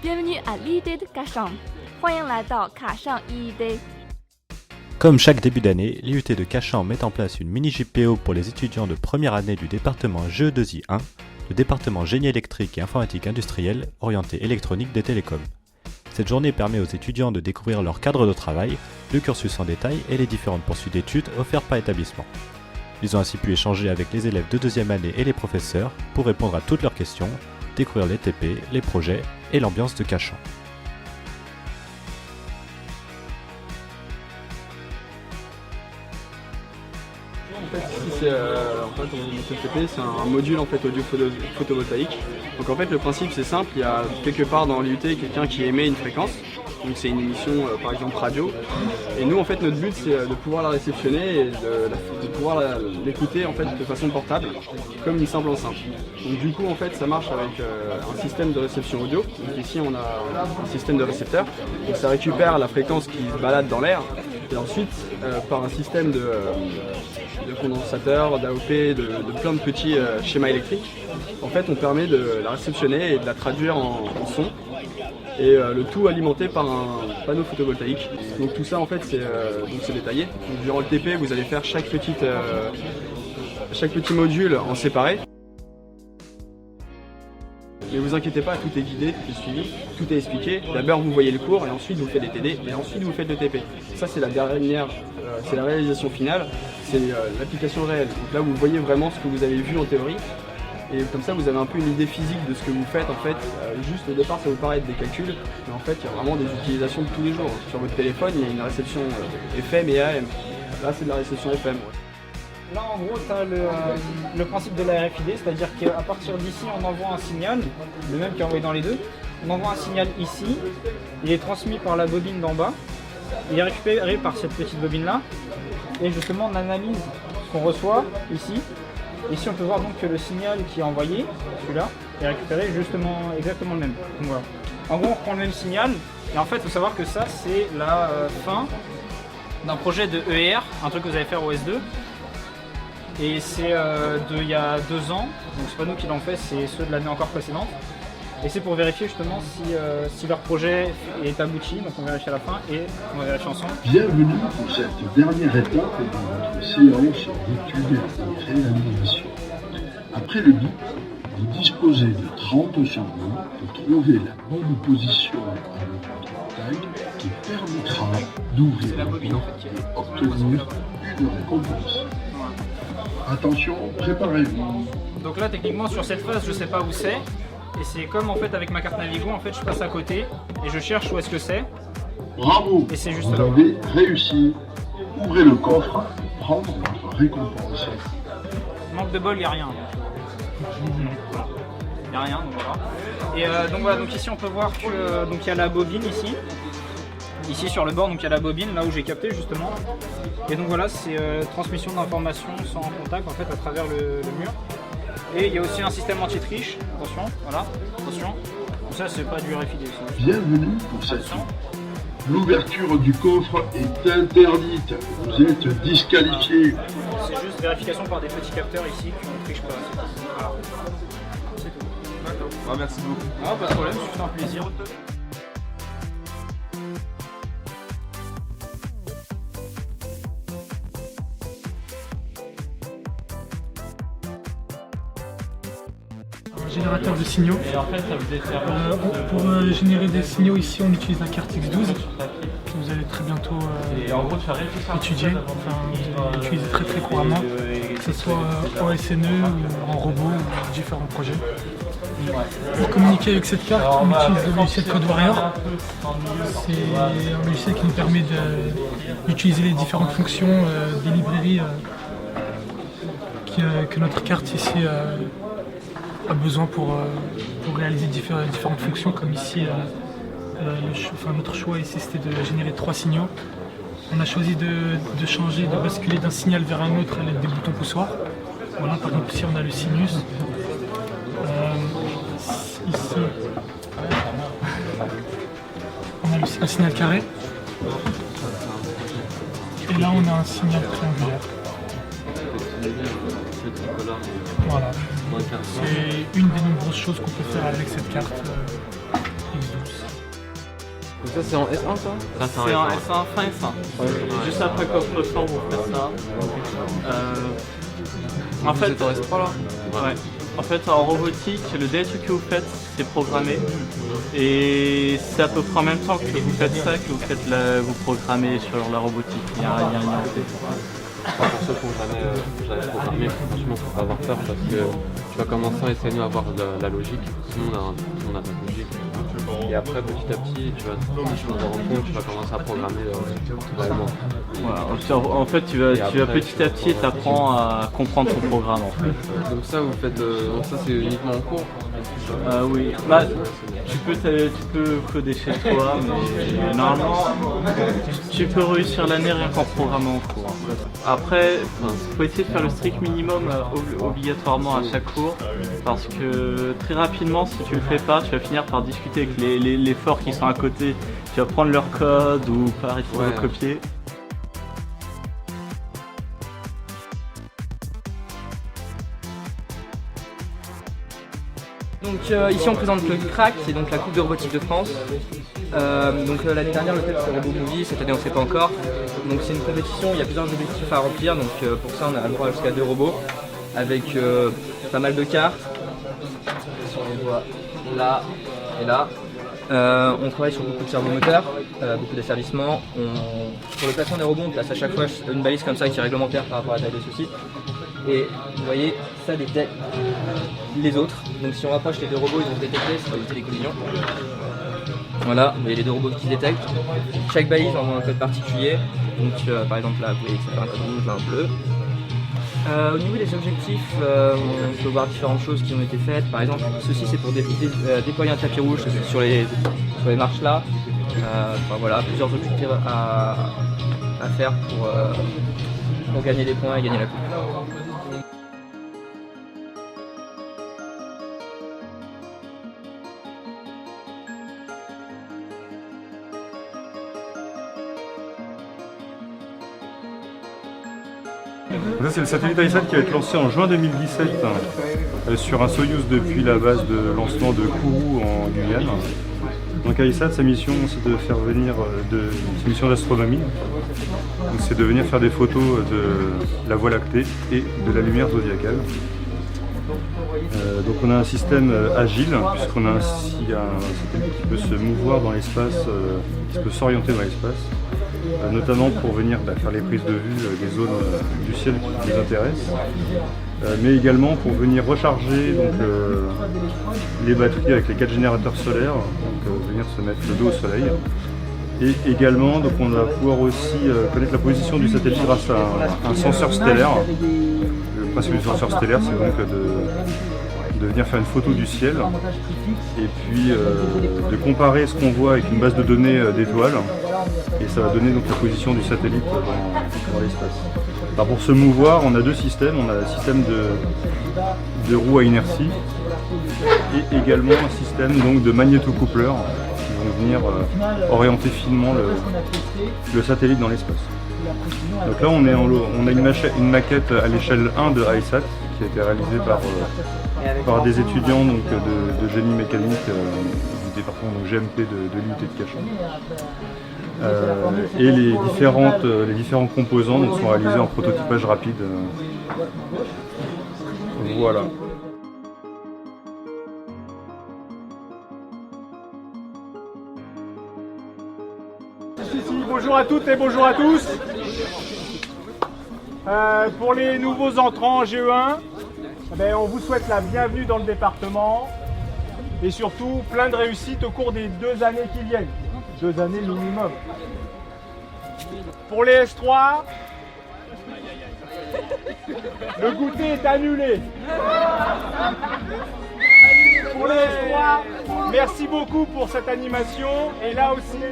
Bienvenue à l'IUT de Cachan. 欢迎来到卡上 IUT. Comme chaque début d'année, l'IUT de Cachan met en place une mini-JPO pour les étudiants de première année du département GE2I1, le département Génie électrique et informatique industrielle orienté électronique des télécoms. Cette journée permet aux étudiants de découvrir leur cadre de travail, le cursus en détail et les différentes poursuites d'études offertes par établissement. Ils ont ainsi pu échanger avec les élèves de deuxième année et les professeurs pour répondre à toutes leurs questions, découvrir les TP, les projets et l'ambiance de Cachan. Mon TP, c'est un module en fait audio photovoltaïque. Donc en fait le principe c'est simple, il y a quelque part dans l'IUT quelqu'un qui émet une fréquence, donc c'est une émission par exemple radio, et nous en fait notre but c'est de pouvoir la réceptionner et de pouvoir l'écouter en fait de façon portable, comme une simple enceinte. Donc du coup en fait ça marche avec un système de réception audio. Donc ici on a un système de récepteur, donc ça récupère la fréquence qui se balade dans l'air, et ensuite par un système de condensateur, d'AOP, de plein de petits schémas électriques. En fait, on permet de la réceptionner et de la traduire en son. Et le tout alimenté par un panneau photovoltaïque. Donc tout ça, en fait, c'est détaillé. Donc, durant le TP, vous allez faire chaque petit module en séparé. Mais vous inquiétez pas, tout est guidé, tout est suivi, tout est expliqué. D'abord vous voyez le cours et ensuite vous faites des TD et ensuite vous faites le TP. Ça c'est la dernière, c'est la réalisation finale, c'est l'application réelle. Donc là vous voyez vraiment ce que vous avez vu en théorie et comme ça vous avez un peu une idée physique de ce que vous faites en fait. Juste au départ ça vous paraît être des calculs, mais en fait il y a vraiment des utilisations de tous les jours. Sur votre téléphone il y a une réception FM et AM. Là c'est de la réception FM. Là, en gros, tu as le principe de la RFID, c'est-à-dire qu'à partir d'ici, on envoie un signal, le même qui est envoyé dans les deux. On envoie un signal ici, il est transmis par la bobine d'en bas, il est récupéré par cette petite bobine-là, et justement, on analyse ce qu'on reçoit ici. Ici, on peut voir donc que le signal qui est envoyé, celui-là, est récupéré justement exactement le même. Donc voilà. En gros, on reprend le même signal, et en fait, il faut savoir que ça, c'est la fin d'un projet de EER, un truc que vous allez faire au S2. Et c'est il y a 2 ans, donc c'est pas nous qui l'avons fait, c'est ceux de l'année encore précédente. Et c'est pour vérifier justement si leur projet est abouti, donc on vérifie à la fin et on va vérifier ensemble. Bienvenue pour cette dernière étape de notre séance d'études et réanimation. Après le bip, vous disposez de 30 secondes pour trouver la bonne position à votre taille qui permettra d'ouvrir la bobine et obtenir une récompense. Attention, préparez-vous. Donc là techniquement sur cette phase je sais pas où c'est. Et c'est comme en fait avec ma carte Navigo, en fait je passe à côté et je cherche où est-ce que c'est. Bravo, et c'est juste vous là. avez réussi. Ouvrez le coffre pour prendre votre récompense. Manque de bol, il n'y a rien. Il n'y a rien, donc voilà. Et donc voilà, donc ici on peut voir que donc il y a la bobine ici. Ici sur le bord, donc il y a la bobine, là où j'ai capté justement. Et donc voilà, c'est transmission d'informations sans contact en fait à travers le mur. Et il y a aussi un système anti-triche, attention, voilà, attention. Donc ça c'est pas du RFID. Bienvenue pour cette L'ouverture du coffre est interdite. Vous êtes disqualifié. C'est juste vérification par des petits capteurs ici qui ne trichent pas. Voilà. C'est tout. D'accord. Ah, merci beaucoup. Ah, pas de problème, c'est un plaisir. Générateur de signaux. Pour générer des signaux ici on utilise la carte X12 que vous allez très bientôt étudier, enfin vous allez utiliser très couramment, que ce soit en SNE ou en robot ou différents projets. Pour communiquer avec cette carte on utilise le logiciel CodeWarrior. C'est un logiciel qui nous permet d'utiliser les différentes fonctions des librairies que notre carte ici a besoin pour réaliser différentes fonctions, comme ici notre choix ici c'était de générer 3 signaux. On a choisi de basculer d'un signal vers un autre à l'aide des boutons poussoirs. Voilà, par exemple ici on a le sinus. Ici on a un signal carré. Et là on a un signal triangulaire. Voilà. C'est une des nombreuses choses qu'on peut faire avec cette carte X12. Donc ça c'est en S1 ça? C'est en S1, fin S1. Juste après coffre-fort, vous faites ça. En fait, vous êtes en S3 là? Ouais. En fait, en robotique, le DSU que vous faites, c'est programmé. Et c'est à peu près en même temps que vous faites ça que vous programmez sur la robotique. Il y a un lien. Pour ceux qui n'ont jamais programmé, franchement, faut pas avoir peur parce que tu vas commencer à essayer d'avoir la logique. Sinon, on a la logique. Et après, petit à petit, tu vas te rendre compte, tu vas commencer à programmer réellement. Voilà. En fait, tu vas petit à petit t'apprends à comprendre ton programme. En fait. Donc ça, vous faites, donc ça c'est uniquement en cours. Oui. Bah, tu peux coder chez toi, mais normalement, tu peux réussir l'année rien qu'en programmant en cours. En fait. Après, il faut essayer de faire le strict minimum obligatoirement à chaque cours, parce que très rapidement, si tu le fais pas, tu vas finir par discuter avec les forts qui sont à côté. Tu vas prendre leur code ou par essayer de copier. Donc ici on présente le CRAC, qui est donc la Coupe de robotique de France. L'année dernière le thème c'était Robot Movie, cette année on ne sait pas encore. Donc c'est une compétition, il y a plusieurs objectifs à remplir, donc pour ça on a le droit jusqu'à 2 robots, avec pas mal de cartes. Si on les voit là et là. On travaille sur beaucoup de servomoteurs, beaucoup d'asservissements. Pour le placement des robots, on place à chaque fois une balise comme ça qui est réglementaire par rapport à la taille de ceux-ci. Et vous voyez, ça détecte les autres. Donc si on rapproche les 2 robots, ils vont se détecter, ça va éviter les collisions. Voilà, vous voyez les 2 robots qui détectent. Chaque balise envoie un code particulier. Donc par exemple là, vous voyez que c'est un code rouge, là un bleu. Au niveau des objectifs, on peut voir différentes choses qui ont été faites. Par exemple, ceci c'est pour déployer un tapis rouge sur les marches là. Voilà, plusieurs objectifs à faire pour gagner des points et gagner la coupe. Ça c'est le satellite ICESat qui va être lancé en juin 2017 sur un Soyuz depuis la base de lancement de Kourou en Guyane. Donc ICESat, sa mission c'est de faire venir sa mission d'astronomie. C'est de venir faire des photos de la Voie lactée et de la lumière zodiacale. Donc on a un système agile puisqu'on a un satellite qui peut se mouvoir dans l'espace, qui peut s'orienter dans l'espace. Notamment pour venir faire les prises de vue des zones du ciel qui les intéressent, mais également pour venir recharger les batteries avec les 4 générateurs solaires, donc venir se mettre le dos au soleil. Et également, donc, on va pouvoir aussi connaître la position du satellite grâce à un senseur stellaire. Le principe du senseur stellaire, c'est donc de venir faire une photo du ciel et puis de comparer ce qu'on voit avec une base de données d'étoiles, et ça va donner donc la position du satellite dans l'espace. Alors pour se mouvoir, on a 2 systèmes. On a un système de roues à inertie et également un système donc de magnétocoupleurs qui vont venir orienter finement le satellite dans l'espace. Donc là on a une maquette à l'échelle 1 de ICESat qui a été réalisée par des étudiants donc, de génie mécanique du département donc, GMP de l'IUT de Cachan. Et les différents composants donc, sont réalisés en prototypage rapide. Voilà. Bonjour à toutes et bonjour à tous. Pour les nouveaux entrants en GE1, on vous souhaite la bienvenue dans le département et surtout plein de réussite au cours des 2 années qui viennent. 2 années minimum. Pour les S3, le goûter est annulé. Pour les S3, merci beaucoup pour cette animation et là aussi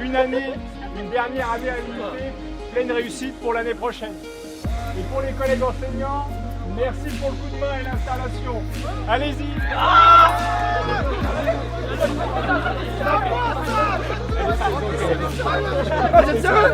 une dernière année à l'unité, pleine réussite pour l'année prochaine. Et pour les collègues enseignants, merci pour le coup de main et l'installation. Allez-y. Vous êtes sérieux ?